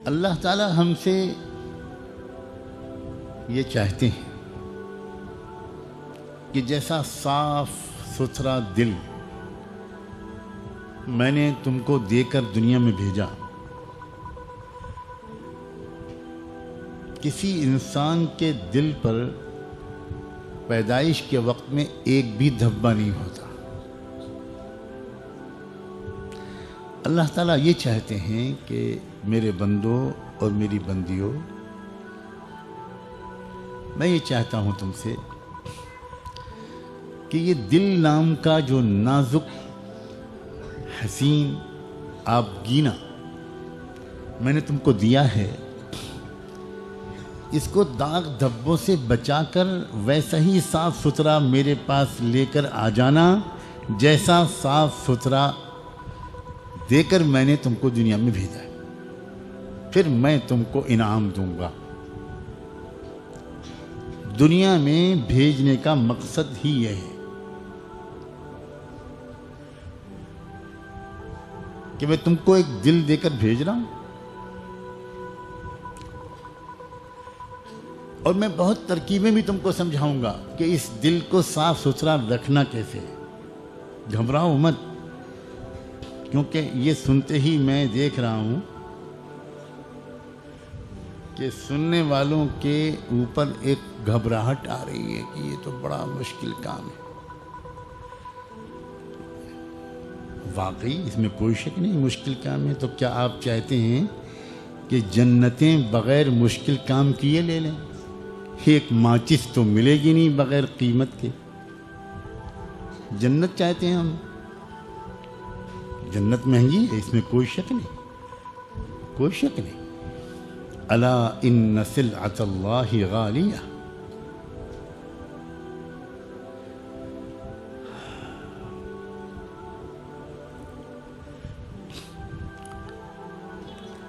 اللہ تعالی ہم سے یہ چاہتے ہیں کہ جیسا صاف ستھرا دل میں نے تم کو دے کر دنیا میں بھیجا، کسی انسان کے دل پر پیدائش کے وقت میں ایک بھی دھبا نہیں ہوتا۔ اللہ تعالیٰ یہ چاہتے ہیں کہ میرے بندوں اور میری بندیوں، میں یہ چاہتا ہوں تم سے کہ یہ دل نام کا جو نازک حسین آبگینہ میں نے تم کو دیا ہے، اس کو داغ دھبوں سے بچا کر ویسا ہی صاف ستھرا میرے پاس لے کر آ جانا جیسا صاف ستھرا دے کر میں نے تم کو دنیا میں بھیجا ہے، پھر میں تم کو انعام دوں گا۔ دنیا میں بھیجنے کا مقصد ہی یہ ہے کہ میں تم کو ایک دل دے کر بھیج رہا ہوں، اور میں بہت ترکیبیں بھی تم کو سمجھاؤں گا کہ اس دل کو صاف ستھرا رکھنا کیسے ہے۔ گھبراؤ مت، کیونکہ یہ سنتے ہی میں دیکھ رہا ہوں کہ سننے والوں کے اوپر ایک گھبراہٹ آ رہی ہے کہ یہ تو بڑا مشکل کام ہے۔ واقعی اس میں کوئی شک نہیں مشکل کام ہے، تو کیا آپ چاہتے ہیں کہ جنتیں بغیر مشکل کام کیے لے لیں؟ ایک ماچس تو ملے گی نہیں بغیر قیمت کے۔ جنت چاہتے ہیں ہم، جنت مہنگی ہے، اس میں کوئی شک نہیں، کوئی شک نہیں۔ الا ان سلعۃ اللہ غالیہ،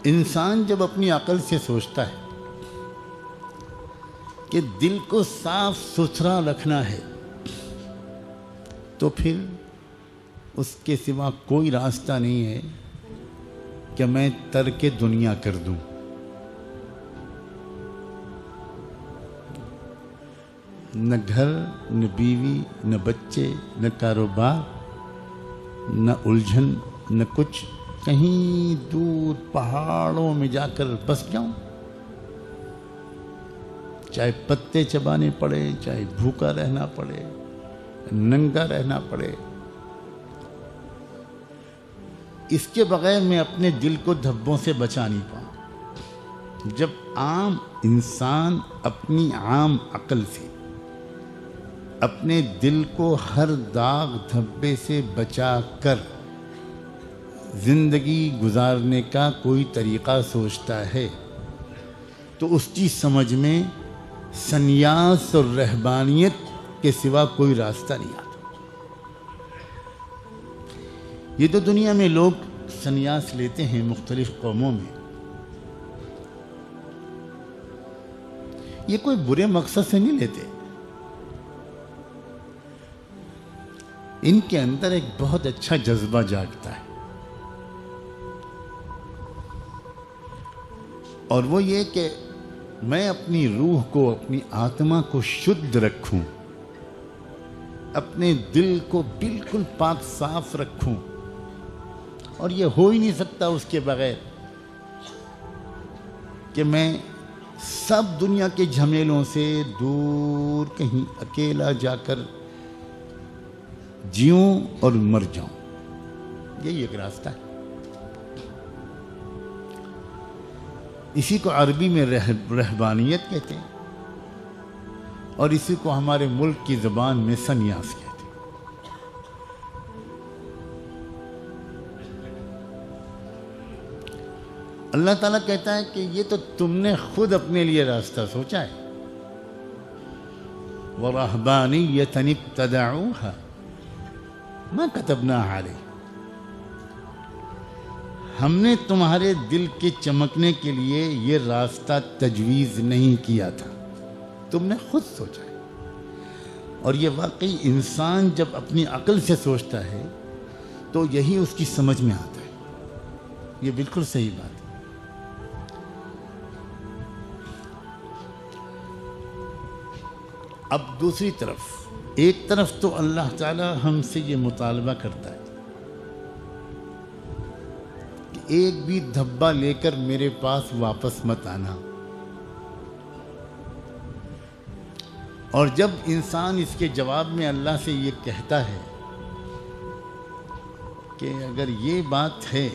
انسان جب اپنی عقل سے سوچتا ہے کہ دل کو صاف ستھرا رکھنا ہے، تو پھر اس کے سوا کوئی راستہ نہیں ہے کہ میں ترک دنیا کر دوں۔ نہ گھر، نہ بیوی، نہ بچے، نہ کاروبار، نہ الجھن، نہ کچھ، کہیں دور پہاڑوں میں جا کر بس جاؤں، چاہے پتے چبانے پڑے، چاہے بھوکا رہنا پڑے، ننگا رہنا پڑے، اس کے بغیر میں اپنے دل کو دھبوں سے بچا نہیں پاؤں۔ جب عام انسان اپنی عام عقل سے اپنے دل کو ہر داغ دھبے سے بچا کر زندگی گزارنے کا کوئی طریقہ سوچتا ہے، تو اس کی سمجھ میں سنیاس اور رہبانیت کے سوا کوئی راستہ نہیں آتا۔ یہ تو دنیا میں لوگ سنیاس لیتے ہیں مختلف قوموں میں، یہ کوئی برے مقصد سے نہیں لیتے، ان کے اندر ایک بہت اچھا جذبہ جاگتا ہے، اور وہ یہ کہ میں اپنی روح کو، اپنی آتما کو شدھ رکھوں، اپنے دل کو بالکل پاک صاف رکھوں، اور یہ ہو ہی نہیں سکتا اس کے بغیر کہ میں سب دنیا کے جھمیلوں سے دور کہیں اکیلا جا کر جیوں اور مر جاؤں۔ یہی ایک راستہ ہے، اسی کو عربی میں رہبانیت کہتے ہیں، اور اسی کو ہمارے ملک کی زبان میں سنیاس کہتے ہیں۔ اللہ تعالیٰ کہتا ہے کہ یہ تو تم نے خود اپنے لیے راستہ سوچا ہے۔ وَرَهْبَانِيَّةً ابْتَدَعُوهَا مَا كَتَبْنَاهَا عَلَيْهِمْ، ہم نے تمہارے دل کے چمکنے کے لیے یہ راستہ تجویز نہیں کیا تھا، تم نے خود سوچا ہے۔ اور یہ واقعی انسان جب اپنی عقل سے سوچتا ہے تو یہی اس کی سمجھ میں آتا ہے، یہ بالکل صحیح بات ہے۔ اب دوسری طرف، ایک طرف تو اللہ تعالی ہم سے یہ مطالبہ کرتا ہے کہ ایک بھی دھبا لے کر میرے پاس واپس مت آنا، اور جب انسان اس کے جواب میں اللہ سے یہ کہتا ہے کہ اگر یہ بات ہے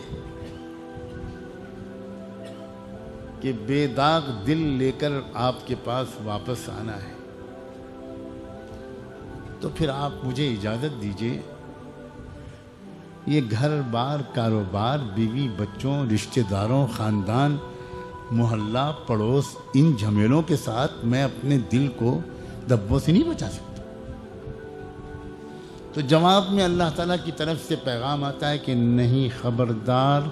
کہ بے داغ دل لے کر آپ کے پاس واپس آنا ہے، تو پھر آپ مجھے اجازت دیجیے، یہ گھر بار، کاروبار، بیوی بچوں، رشتہ داروں، خاندان، محلہ، پڑوس، ان جھمیلوں کے ساتھ میں اپنے دل کو دھبوں سے نہیں بچا سکتا۔ تو جواب میں اللہ تعالیٰ کی طرف سے پیغام آتا ہے کہ نہیں، خبردار،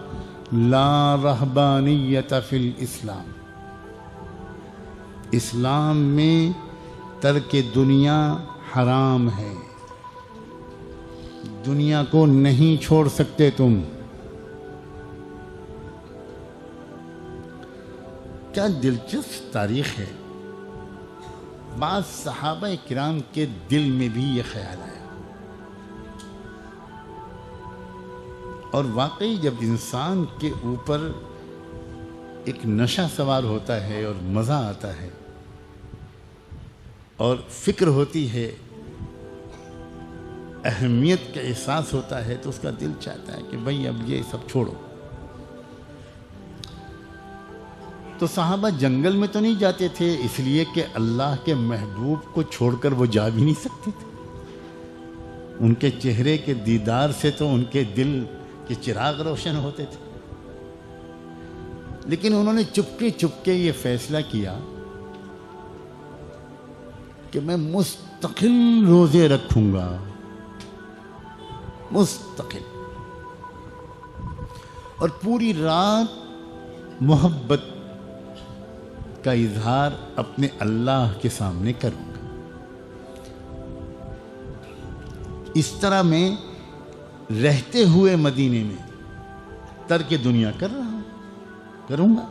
لا رہبانیت فی الاسلام، اسلام میں ترک دنیا حرام ہے، دنیا کو نہیں چھوڑ سکتے تم۔ کیا دلچسپ تاریخ ہے، بعض صحابہ کرام کے دل میں بھی یہ خیال آیا، اور واقعی جب انسان کے اوپر ایک نشہ سوار ہوتا ہے اور مزہ آتا ہے اور فکر ہوتی ہے، اہمیت کا احساس ہوتا ہے، تو اس کا دل چاہتا ہے کہ بھئی اب یہ سب چھوڑو۔ تو صحابہ جنگل میں تو نہیں جاتے تھے، اس لیے کہ اللہ کے محبوب کو چھوڑ کر وہ جا بھی نہیں سکتے تھے، ان کے چہرے کے دیدار سے تو ان کے دل کے چراغ روشن ہوتے تھے، لیکن انہوں نے چپکے چپکے یہ فیصلہ کیا کہ میں مستقل روزے رکھوں گا، مستقل، اور پوری رات محبت کا اظہار اپنے اللہ کے سامنے کروں گا۔ اس طرح میں رہتے ہوئے مدینے میں ترک دنیا کر رہا ہوں، کروں گا۔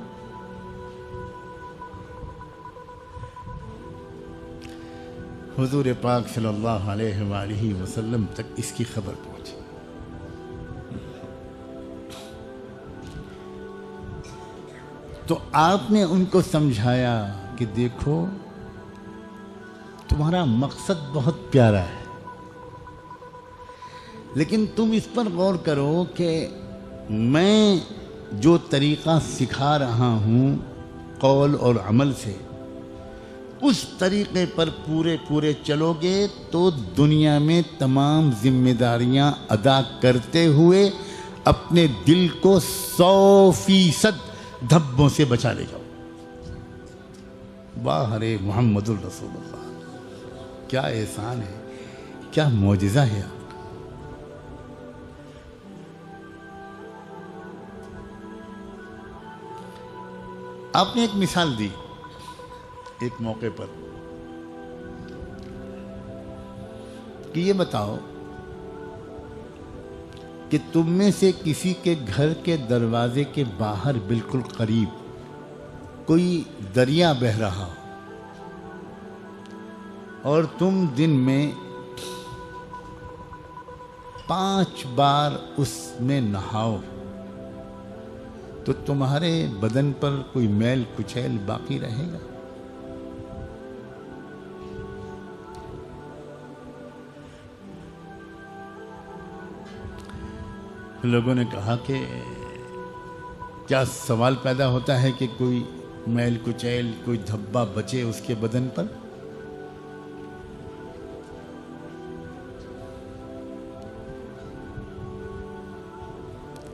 حضور پاک صلی اللہ علیہ وآلہ وسلم تک اس کی خبر پہنچی۔ تو آپ نے ان کو سمجھایا کہ دیکھو، تمہارا مقصد بہت پیارا ہے، لیکن تم اس پر غور کرو کہ میں جو طریقہ سکھا رہا ہوں قول اور عمل سے، اس طریقے پر پورے چلو گے تو دنیا میں تمام ذمہ داریاں ادا کرتے ہوئے اپنے دل کو 100% دھبوں سے بچا لے جاؤ۔ واہ رے محمد الرسول اللہ، کیا احسان ہے، کیا معجزہ ہے۔ آپ نے ایک مثال دی ایک موقع پر کہ یہ بتاؤ کہ تم میں سے کسی کے گھر کے دروازے کے باہر بالکل قریب کوئی دریا بہہ رہا ہو اور تم دن میں 5 بار اس میں نہاؤ تو تمہارے بدن پر کوئی میل کچیل باقی رہے گا؟ لوگوں نے کہا کہ کیا سوال پیدا ہوتا ہے کہ کوئی میل کچیل، کوئی دھبا بچے اس کے بدن پر؟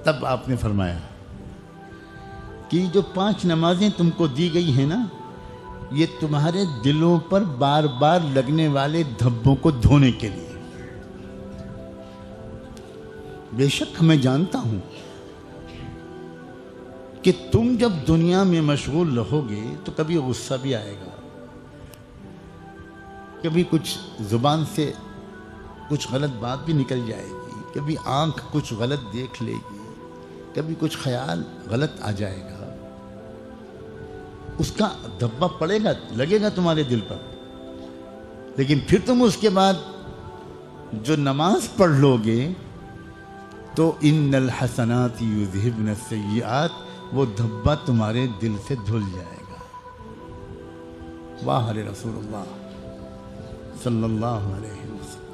تب آپ نے فرمایا کہ جو 5 نمازیں تم کو دی گئی ہیں نا، یہ تمہارے دلوں پر بار بار لگنے والے دھبوں کو دھونے کے لیے۔ بے شک میں جانتا ہوں کہ تم جب دنیا میں مشغول رہو گے تو کبھی غصہ بھی آئے گا، کبھی کچھ زبان سے کچھ غلط بات بھی نکل جائے گی، کبھی آنکھ کچھ غلط دیکھ لے گی، کبھی کچھ خیال غلط آ جائے گا، اس کا دھبا پڑے گا، لگے گا تمہارے دل پر۔ لیکن پھر تم اس کے بعد جو نماز پڑھ لو گے تو ان الحسنات یذہبن السیئات، وہ دھبا تمہارے دل سے دھل جائے گا۔ واہ رسول اللہ صلی اللہ علیہ وسلم۔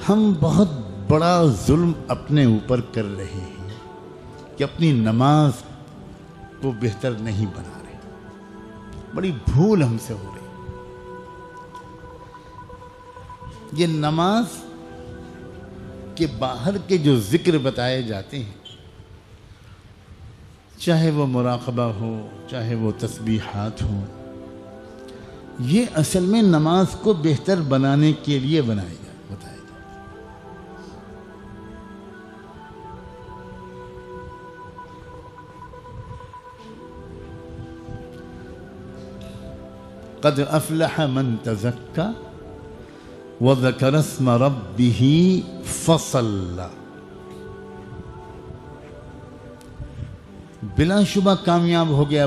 ہم بہت بڑا ظلم اپنے اوپر کر رہے ہیں کہ اپنی نماز کو بہتر نہیں بنا رہے، بڑی بھول ہم سے ہو رہی۔ یہ نماز کے باہر کے جو ذکر بتائے جاتے ہیں، چاہے وہ مراقبہ ہو، چاہے وہ تسبیحات ہوں، یہ اصل میں نماز کو بہتر بنانے کے لیے بتائے جاتے۔ قد افلح من تزکا وذکر اسم ربہ فصلی، بلا شبہ کامیاب ہو گیا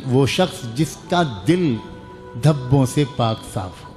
وہ شخص جس کا دل دھبوں سے پاک صاف ہو۔